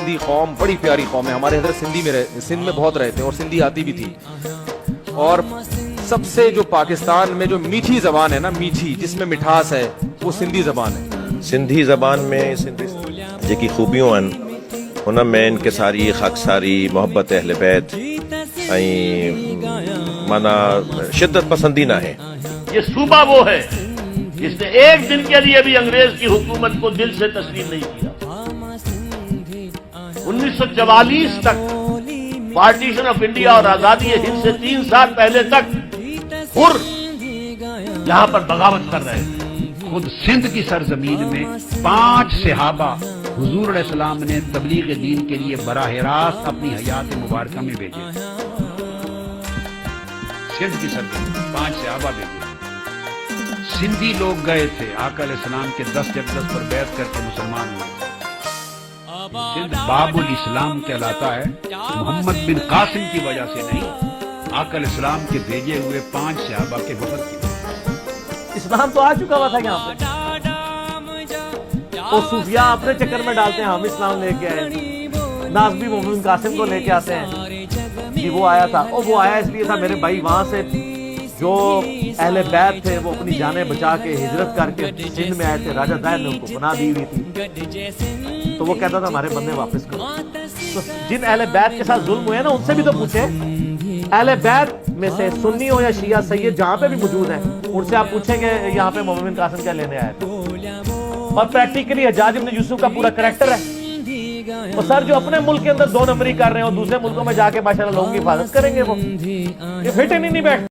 سندھی قوم بڑی پیاری قوم ہے. ہمارے حضرت سندھ میں بہت رہتے اور سندھی آتی بھی تھی. اور سب سے جو پاکستان میں جو میٹھی زبان ہے نا, میٹھی جس میں مٹھاس ہے, وہ سندھی زبان ہے. سندھی زبان میں जेकी खूबियूं आहिनि हुन में इनकिसारी, ख़ाकसारी, मोहब्बत अहल बैत ऐं माना शिद्दत पसंदी ना है. ये सूबा वो है जिसने एक दिन के लिए भी अंग्रेज की हुकूमत को दिल से तस्लीम नहीं किया. 1944 तक पार्टीशन ऑफ इंडिया और आजादी हिंद से 3 साल पहले तक हुर यहां पर बगावत कर रहे थे. खुद सिंध की सरजमीन में 5 सहाबा हुजूर अलैहिस्सलाम ने तबलीग दीन के लिए बराह रास्त अपनी हयात मुबारक में भेजे. सिंध की सरजमीन 5 सहाबा भेजे. सिंधी लोग गए थे, आका अलैहिस्सलाम के 10 अक़दस पर बैत करके मुसलमान हुए. सिंध बाबुल इस्लाम कहलाता है मोहम्मद बिन कासिम की वजह से नहीं, आका अलैहिस्सलाम के भेजे हुए 5 सहाबा के वफद की. इस्लाम तो आ चुका हुआ था यहाँ पे, तो सूफिया अपने चक्कर में डालते हैं हम इस्लाम लेके आए. नाज़मी मोहम्मद बिन कासिम को लेके आते हैं कि वो आया था, और वो आया इसलिए था मेरे भाई वहां से जो अहले बैत थे वो अपनी जानें बचा के हिजरत करके सिंध में आए थे. राजा दायर ने उनको बना दी हुई थी, तो वो कहता था हमारे बंदे वापस करो. तो जिन अहले बैत के साथ जुल्म हुए ना, उनसे भी तो पूछे. अहले बैत में से सुन्नी हो या शिया सैयद जहाँ पे भी मौजूद हैं, उनसे आप पूछेंगे यहाँ पे मोहम्मद बिन कासिम क्या लेने आए थे. और प्रैक्टिकली हज्जाज इब्न यूसुफ का पूरा करैक्टर है. और सर जो अपने मुल्क के अंदर 2 नंबरी कर रहे हैं और दूसरे मुल्कों में जाके माशाल्लाह लोगों की हिफाजत करेंगे, वो ये फिट ही नहीं बैठ.